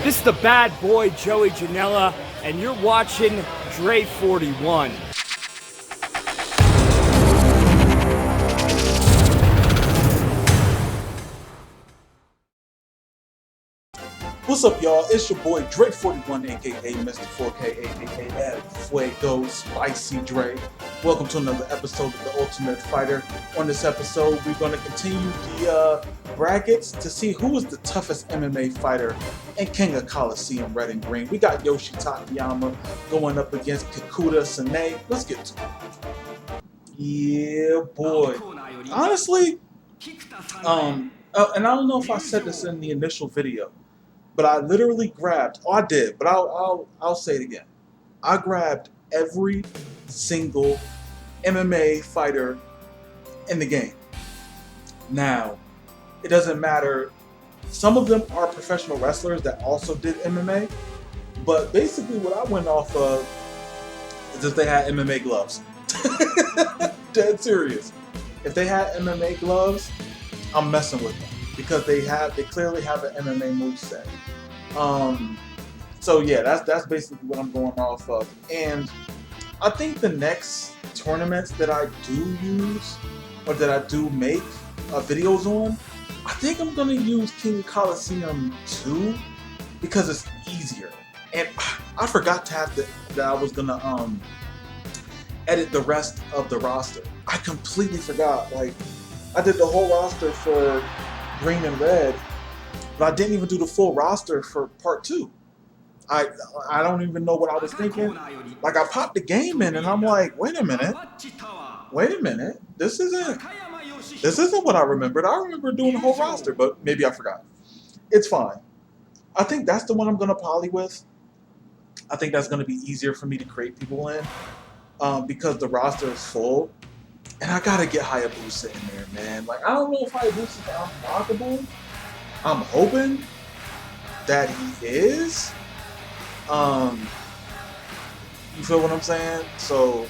This is the bad boy Joey Janela, and you're watching Dre 41. What's up, y'all? It's your boy Dre 41, aka Mr. 4K, aka El Fuego Spicy Dre. Welcome to another episode of The Ultimate Fighter. On this episode, we're going to continue the brackets to see who is the toughest MMA fighter and King of Colosseum, red and green. We got Yoshi Takayama going up against Kikuta Sane. Let's get to it. Yeah, boy. Honestly, and I don't know if I said this in the initial video, but I literally grabbed, I did, but I'll say it again. I grabbed every single MMA fighter in the game. Now, it doesn't matter. Some of them are professional wrestlers that also did MMA, but basically what I went off of is if they had MMA gloves. Dead serious. If they had MMA gloves, I'm messing with them, because they clearly have an MMA moveset. So yeah, that's basically what I'm going off of. And I think the next tournaments that I do use, or that I do make videos on, I think I'm gonna use King of Colosseum 2 because it's easier. And I forgot to have that I was gonna edit the rest of the roster. I completely forgot. Like, I did the whole roster for green and red, but I didn't even do the full roster for part 2. I don't even know what I was thinking. Like, I popped the game in and I'm like, wait a minute. This isn't what I remembered. I remember doing the whole roster, but maybe I forgot. It's fine. I think that's the one I'm gonna poly with. I think that's gonna be easier for me to create people in, because the roster is full. And I gotta get Hayabusa in there, man. Like, I don't know if Hayabusa is unblockable. I'm hoping that he is. You feel what I'm saying? So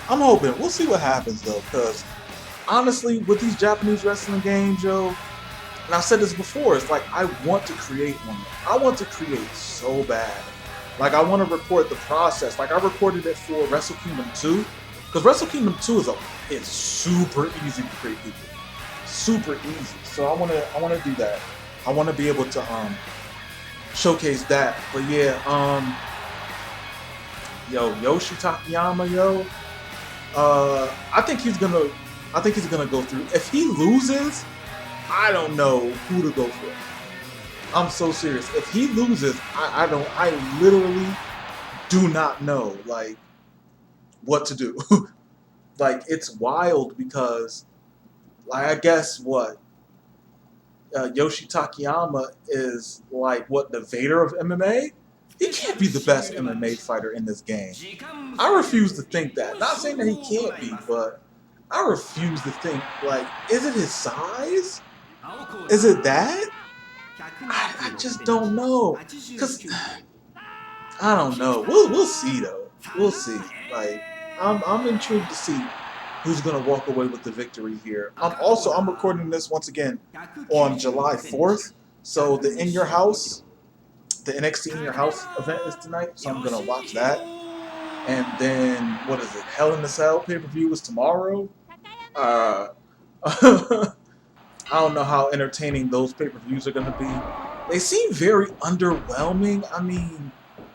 I'm hoping. We'll see what happens though, because honestly, with these Japanese wrestling games, yo, and I've said this before, it's like I want to create one. I want to create so bad. Like, I want to record the process. Like, I recorded it for Wrestle Kingdom 2, because Wrestle Kingdom 2 is super easy to create people. Super easy. So I wanna do that. I wanna be able to showcase that. But yeah, Yoshi Takayama, I think he's gonna go through. If he loses, I don't know who to go for. I'm so serious. If he loses, I literally do not know, like, what to do. Like, it's wild because, like, I guess what Yoshi Takayama is, like, what, the Vader of MMA? He can't be the best MMA fighter in this game. I refuse to think that. Not saying that he can't be, but I refuse to think, like, is it his size? Is it that? I just don't know. Cause I don't know. We'll see though. We'll see. Like, I'm intrigued to see who's gonna walk away with the victory here. I'm recording this once again on July 4th. So the NXT In Your House event is tonight. So I'm gonna watch that. And then, what is it? Hell in a Cell pay-per-view is tomorrow. I don't know how entertaining those pay-per-views are gonna be. They seem very underwhelming. I mean,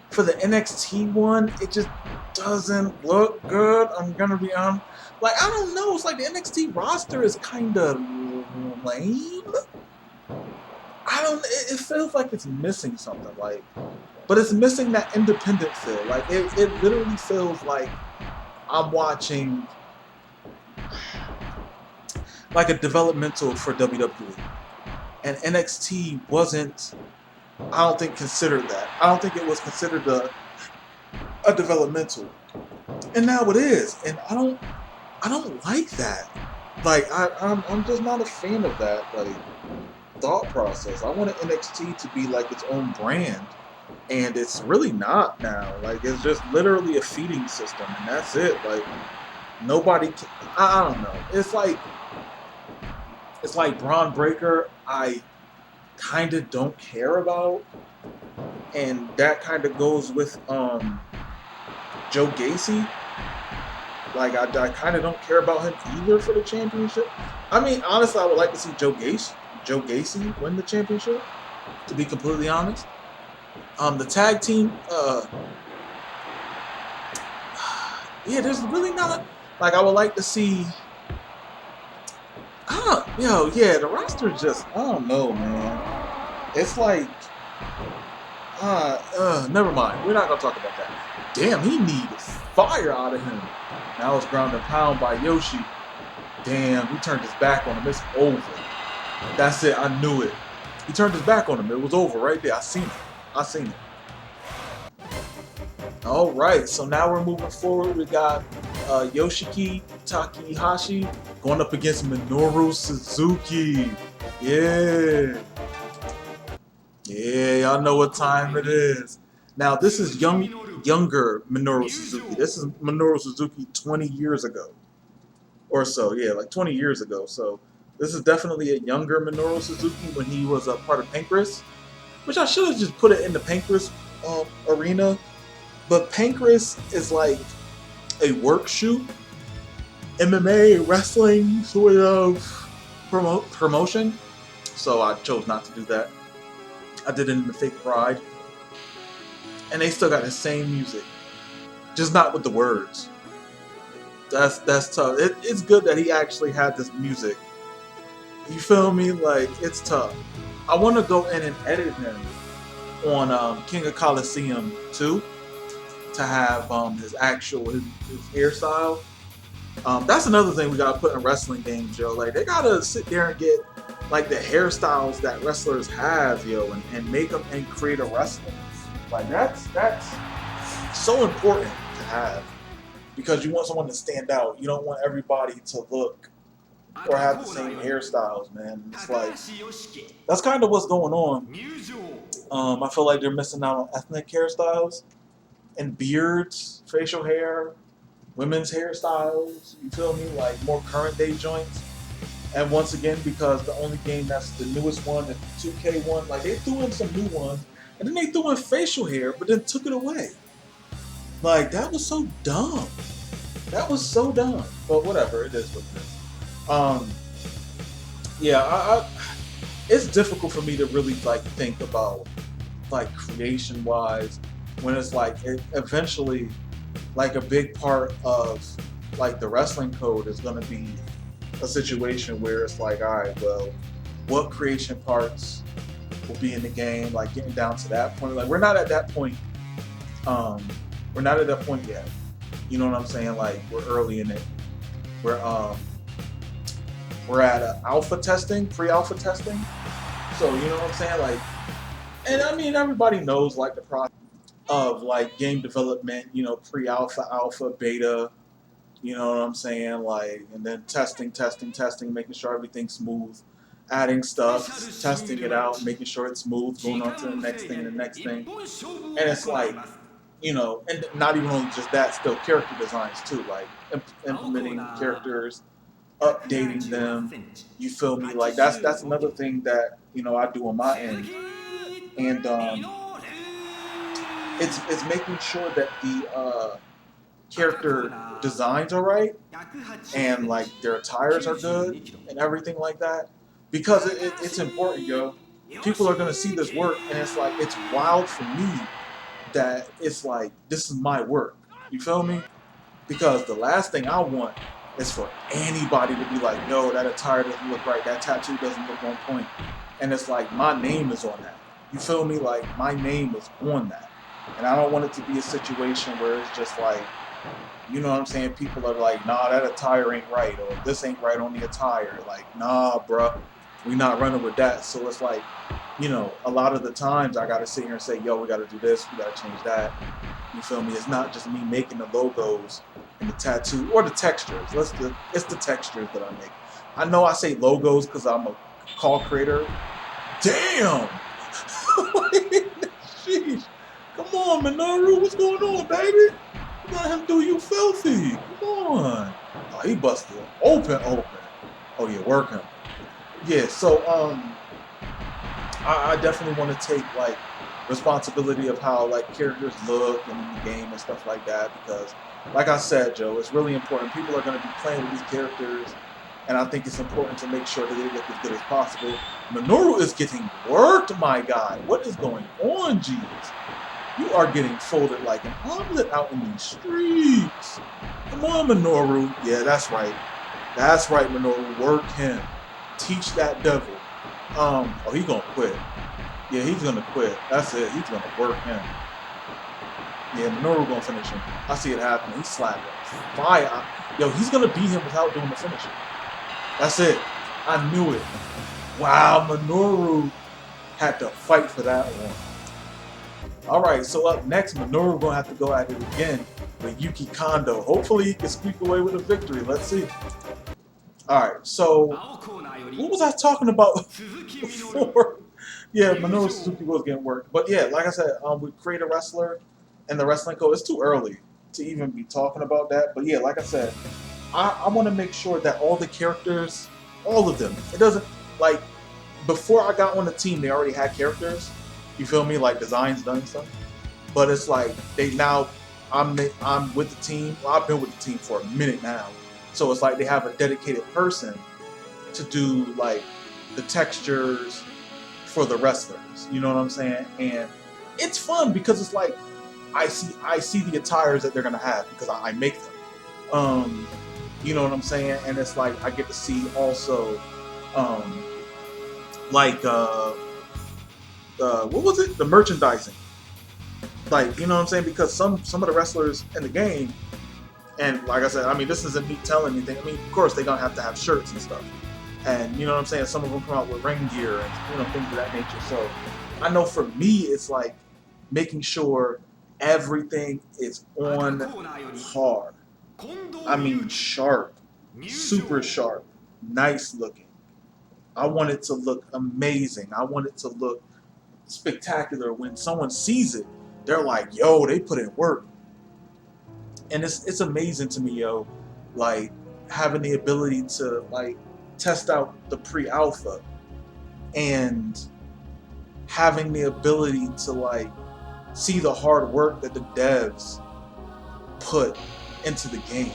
for the NXT one, it just doesn't look good. I'm gonna be honest. Like, I don't know. It's like the NXT roster is kind of lame. It feels like it's missing something. Like, but it's missing that independent feel. Like, it literally feels like I'm watching like a developmental for WWE. And NXT wasn't, I don't think, considered that. I don't think it was considered a developmental. And now it is. And I don't like that. Like, I'm just not a fan of that, like, thought process. I want NXT to be like its own brand. And it's really not now. Like, it's just literally a feeding system, and that's it. Like, nobody can, I don't know. It's like Braun Breaker. I kind of don't care about. and that kind of goes with Joe Gacy. Like I kind of don't care about him either for the championship. I mean, honestly, I would like to see Joe Gacy win the championship. To be completely honest, the tag team, yeah, there's really not like I would like to see. The roster is just I don't know, man. It's like, never mind. We're not gonna talk about that. Damn, he needed fire out of him. Now it's ground and pound by Yoshi. Damn, he turned his back on him. It's over. That's it. I knew it. He turned his back on him. It was over right there. I seen it. All right. So now we're moving forward. We got Yoshiki Takahashi going up against Minoru Suzuki. Yeah. Yeah, y'all know what time it is. Now, this is younger Minoru Suzuki. This is Minoru Suzuki 20 years ago. Or so, yeah, like 20 years ago. So, this is definitely a younger Minoru Suzuki when he was a part of Pancrase. Which I should have just put it in the Pancrase arena. But Pancrase is like a work shoot. MMA, wrestling sort of promotion. So, I chose not to do that. I did it in the Fake Pride. And they still got the same music. Just not with the words. That's tough. It's good that he actually had this music. You feel me? Like, it's tough. I want to go in and edit him on King of Colosseum 2 to have his hairstyle. That's another thing we gotta put in wrestling games, yo. Like, they gotta sit there and get like the hairstyles that wrestlers have, yo, and make them and create a wrestling. Like that's so important to have because you want someone to stand out. You don't want everybody to look or have the same hairstyles, man. It's like that's kind of what's going on. I feel like they're missing out on ethnic hairstyles and beards, facial hair, women's hairstyles. You feel me? Like more current day joints. And once again, because the only game that's the newest one, the 2K one, like they threw in some new ones, and then they threw in facial hair, but then took it away. Like that was so dumb. That was so dumb. But whatever, it is what it is. I it's difficult for me to really like think about like creation wise when it's like eventually like a big part of like the wrestling code is going to be a situation where it's like, all right, well, what creation parts will be in the game? Like getting down to that point. Like we're not at that point. We're not at that point yet. You know what I'm saying? Like we're early in it. We're at alpha testing, pre-alpha testing. So you know what I'm saying? Like, and I mean everybody knows like the process of like game development. You know, pre-alpha, alpha, beta. You know what I'm saying? Like, and then testing, making sure everything's smooth, adding stuff, testing it out, making sure it's smooth, going on to the next thing. And it's like, you know, and not even only just that, still character designs too, like implementing characters, updating them. You feel me? Like that's another thing that, you know, I do on my end. And it's making sure that the character designs are right and like their attires are good and everything like that, because it's important, yo. People are gonna see this work and it's like it's wild for me that it's like this is my work. You feel me? Because the last thing I want is for anybody to be like, no, that attire doesn't look right, that tattoo doesn't look on point, and it's like my name is on that. You feel me? Like my name is on that, and I don't want it to be a situation where it's just like, you know what I'm saying? People are like, nah, that attire ain't right, or this ain't right on the attire. Like, nah, bruh, we not running with that. So it's like, you know, a lot of the times I gotta sit here and say, yo, we gotta do this, we gotta change that. You feel me? It's not just me making the logos and the tattoo or the textures. It's the textures that I make. I know I say logos because I'm a call creator. Damn! Sheesh. Come on, Minoru, what's going on, baby? Let him do you filthy. Come on. Oh, he busted open. Oh yeah, work him. Yeah, so I definitely want to take like responsibility of how like characters look in the game and stuff like that. Because, like I said, Joe, it's really important. People are going to be playing with these characters, and I think it's important to make sure that they look as good as possible. Minoru is getting worked, my guy. What is going on, jeez? You are getting folded like an omelet out in these streets. Come on, Minoru. Yeah, that's right. That's right, Minoru. Work him. Teach that devil. Oh, he's gonna quit. Yeah, he's gonna quit. That's it. He's gonna work him. Yeah, Minoru gonna finish him. I see it happening. He's slapping. Fire. Yo, he's gonna beat him without doing the finisher. That's it. I knew it. Wow, Minoru had to fight for that one. Alright, so up next, Minoru gonna have to go at it again with Yuki Kondo. Hopefully he can squeak away with a victory. Let's see. Alright, so what was I talking about before? Yeah, Minoru Suzuki was getting worked. But yeah, like I said, we create a wrestler and the wrestling code. It's too early to even be talking about that. But yeah, like I said, I want to make sure that all the characters, all of them, it doesn't, like, before I got on the team, they already had characters. You feel me? Like designs done and stuff. But it's like they now, I'm with the team. Well, I've been with the team for a minute now. So it's like they have a dedicated person to do like the textures for the wrestlers. You know what I'm saying? And it's fun because it's like I see the attires that they're gonna have because I make them. You know what I'm saying? And it's like I get to see also what was it? The merchandising. Like, you know what I'm saying? Because some of the wrestlers in the game, and like I said, I mean, this isn't me telling anything. I mean, of course, they're going to have shirts and stuff. And, you know what I'm saying? Some of them come out with ring gear and, you know, things of that nature. So I know for me, it's like making sure everything is on par. I mean, sharp, super sharp, nice looking. I want it to look amazing. I want it to look spectacular. When someone sees it, they're like, yo, they put in work. And it's amazing to me, yo, like having the ability to like test out the pre-alpha and having the ability to like see the hard work that the devs put into the game.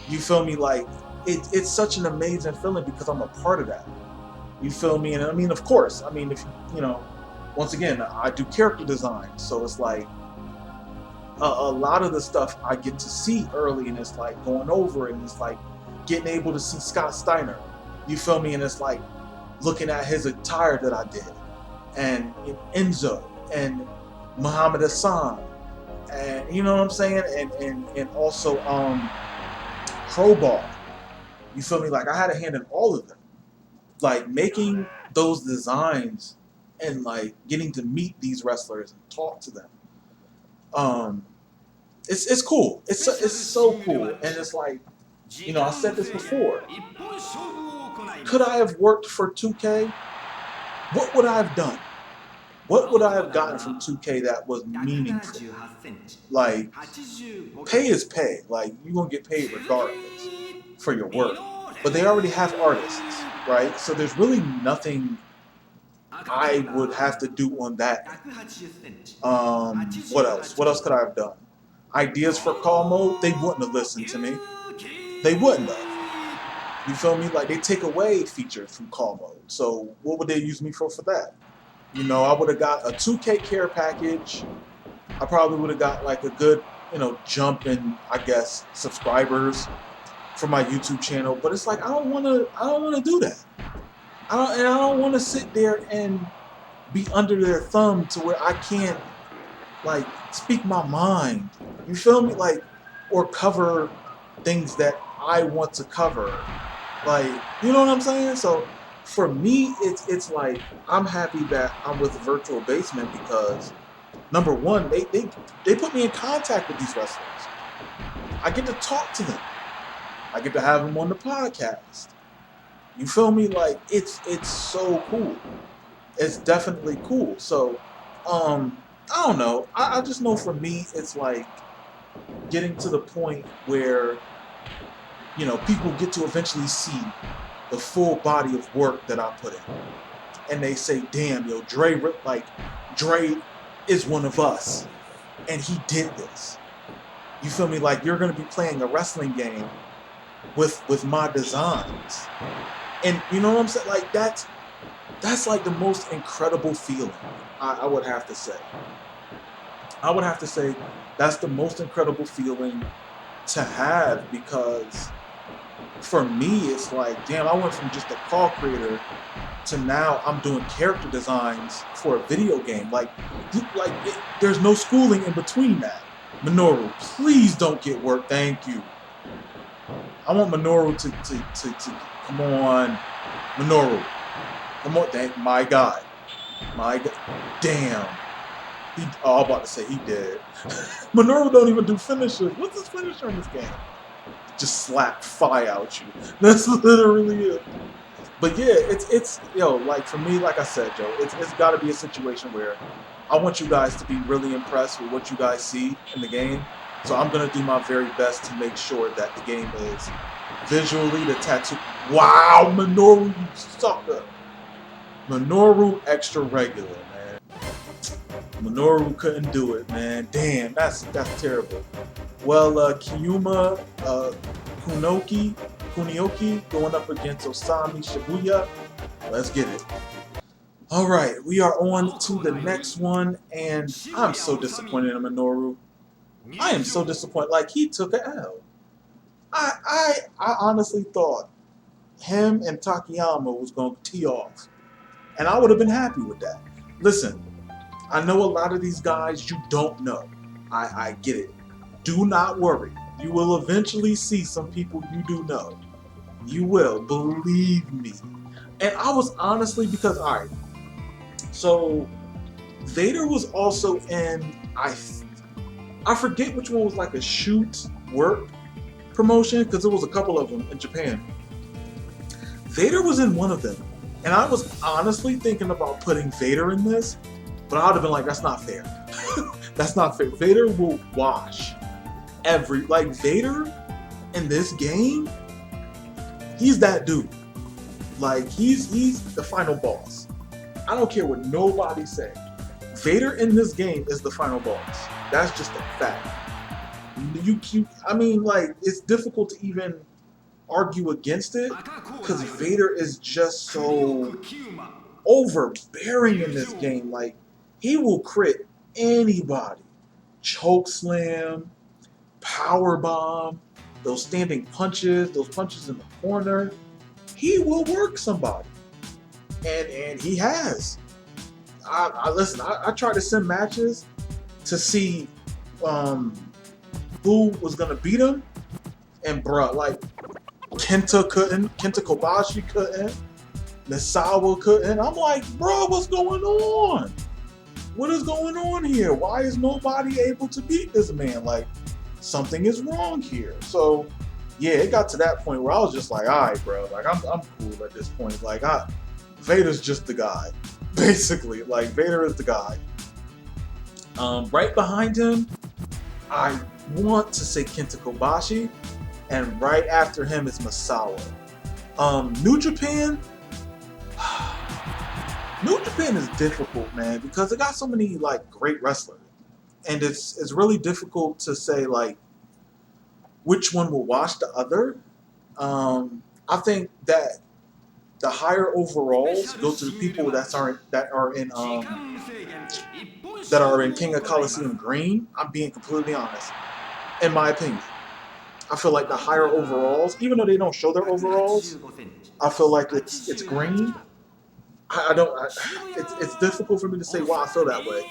You feel me? Like it's such an amazing feeling because I'm a part of that. You feel me? And I mean, of course, I mean, if you know, once again, I do character design, so it's like a lot of the stuff I get to see early, and it's like going over it, and it's like getting able to see Scott Steiner. You feel me? And it's like looking at his attire that I did, and Enzo and Muhammad Hassan, and you know what I'm saying, and also Crowbar. You feel me? Like I had a hand in all of them. Like making those designs and like getting to meet these wrestlers and talk to them. It's cool. It's so cool. And it's like, you know, I said this before. Could I have worked for 2K? What would I have done? What would I have gotten from 2K that was meaningful? Like, pay is pay. Like, you're gonna get paid regardless for your work. But they already have artists, right? So there's really nothing I would have to do on that. What else? What else could I have done? Ideas for call mode? They wouldn't have listened to me. They wouldn't have. You feel me? Like they take away features from call mode. So what would they use me for that? You know, I would have got a 2K care package. I probably would have got like a good, you know, jump in, I guess, subscribers for my YouTube channel. But it's like I don't want to do that. I don't want to sit there and be under their thumb to where I can't like speak my mind. You feel me? Like, or cover things that I want to cover. Like, you know what I'm saying? So for me, it's like I'm happy that I'm with Virtual Basement because number one, they put me in contact with these wrestlers. I get to talk to them. I get to have them on the podcast. You feel me? Like it's so cool. It's definitely cool. So I don't know. I just know for me it's like getting to the point where, you know, people get to eventually see the full body of work that I put in. And they say, damn, yo, Dre Dre is one of us, and he did this. You feel me? Like, you're gonna be playing a wrestling game with my designs, and you know what I'm saying? Like, that's like the most incredible feeling. I would have to say. I would have to say that's the most incredible feeling to have, because for me, it's like, damn, I went from just a call creator to now I'm doing character designs for a video game. There's no schooling in between that. Minoru, please don't get work. Thank you. I want Minoru to come on. Minoru, come on. My God. Damn. I'm about to say he did. Minoru don't even do finishers. What's his finisher in this game? Just slap fire out you. That's literally it. But yeah, it's like for me, like I said, Joe, it's got to be a situation where I want you guys to be really impressed with what you guys see in the game. So I'm gonna do my very best to make sure that the game is visually the tattoo. Wow, Minoru, you sucker. Minoru extra regular, man. Minoru couldn't do it, man. Damn, that's terrible. Well, Kunioki going up against Osami Shibuya. Let's get it. All right, we are on to the next one, and I'm so disappointed in Minoru. I am so disappointed. Like, he took an L. I honestly thought him and Takayama was going to tee off, and I would have been happy with that. Listen, I know a lot of these guys you don't know. I get it. Do not worry. You will eventually see some people you do know. You will, believe me. And I was honestly, because, all right, so Vader was also in, I forget which one was like a shoot work promotion, because there was a couple of them in Japan. Vader was in one of them, and I was honestly thinking about putting Vader in this, but I would have been like, that's not fair. That's not fair. Vader will wash Vader in this game, he's that dude. Like, he's the final boss. I don't care what nobody say. Vader in this game is the final boss. That's just a fact. I mean, like, it's difficult to even argue against it, because Vader is just so overbearing in this game. Like, he will crit anybody. Choke slam, power bomb, those standing punches, those punches in the corner. He will work somebody, and he has. Listen. I tried to send matches to see who was gonna beat him, and bruh, like, Kenta Kobashi couldn't, Misawa couldn't. I'm like, bro, what's going on? What is going on here? Why is nobody able to beat this man? Like, something is wrong here. So, yeah, it got to that point where I was just like, all right, bro. Like, I'm cool at this point. Like, Vader's just the guy, basically. Like, Vader is the guy. Right behind him, I want to say Kenta Kobashi, and right after him is Misawa. New Japan. New Japan is difficult, man, because it got so many, like, great wrestlers. And it's really difficult to say, like, which one will wash the other. I think that the higher overalls go to the people that are in King of Colosseum Green. I'm being completely honest. In my opinion, I feel like the higher overalls, even though they don't show their overalls, I feel like it's green. It's difficult for me to say why I feel that way,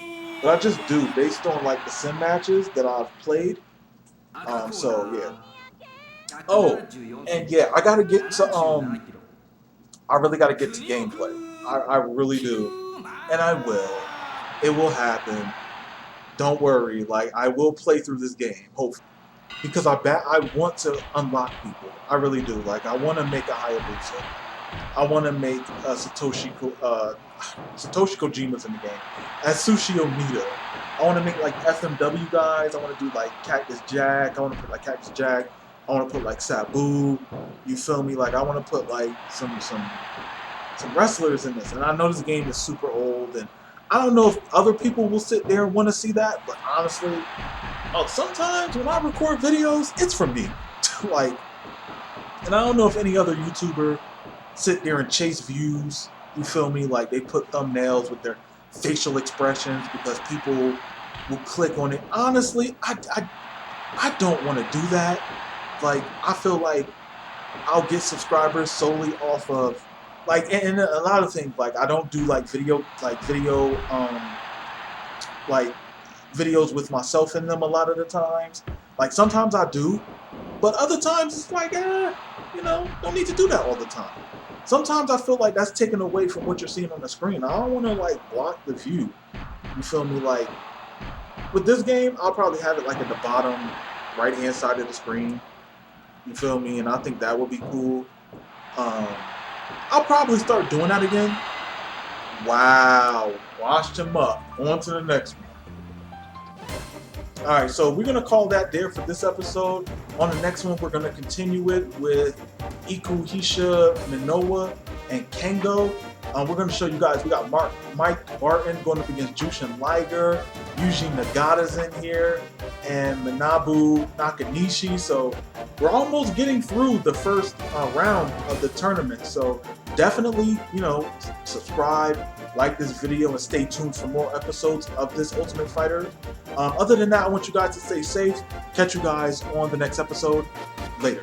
but I just do, based on, like, the sim matches that I've played. So yeah. Oh, and yeah, I gotta get to I really gotta get to gameplay. I really do, and I will. It will happen. Don't worry. Like, I will play through this game, hopefully, because I want to unlock people. I really do. Like, I want to make a Hayabusa. I want to make Satoshi Kojima's in the game as Sushi Omida. I want to make, like, FMW guys. I want to do, like, Cactus Jack. I want to put, like, Cactus Jack. I want to put, like, Sabu. You feel me? Like, I want to put, like, some wrestlers in this. And I know this game is super old, and I don't know if other people will sit there and want to see that, but honestly, sometimes when I record videos, it's for me. Like, and I don't know if any other YouTuber sit there and chase views. You feel me? Like they put thumbnails with their facial expressions because people will click on it. Honestly, I don't want to do that. Like, I feel like I'll get subscribers solely off of like, and a lot of things. Like, I don't do like like videos with myself in them a lot of the times. Like sometimes I do, but other times it's like, don't need to do that all the time. Sometimes I feel like that's taken away from what you're seeing on the screen. I don't want to like block the view. You feel me? Like with this game, I'll probably have it like at the bottom right hand side of the screen. You feel me? And I think that would be cool. I'll probably start doing that again. Wow, washed him up. On to the next one. Alright, so we're going to call that there for this episode. On the next one, we're going to continue it with Ikuhisha Minowa and Kengo. We're going to show you guys, we got Mike Barton going up against Jushin Liger. Yuji Nagata's in here. And Manabu Nakanishi. So we're almost getting through the first round of the tournament. So definitely, subscribe, like this video, and stay tuned for more episodes of this Ultimate Fighter. Other than that, I want you guys to stay safe. Catch you guys on the next episode. Later.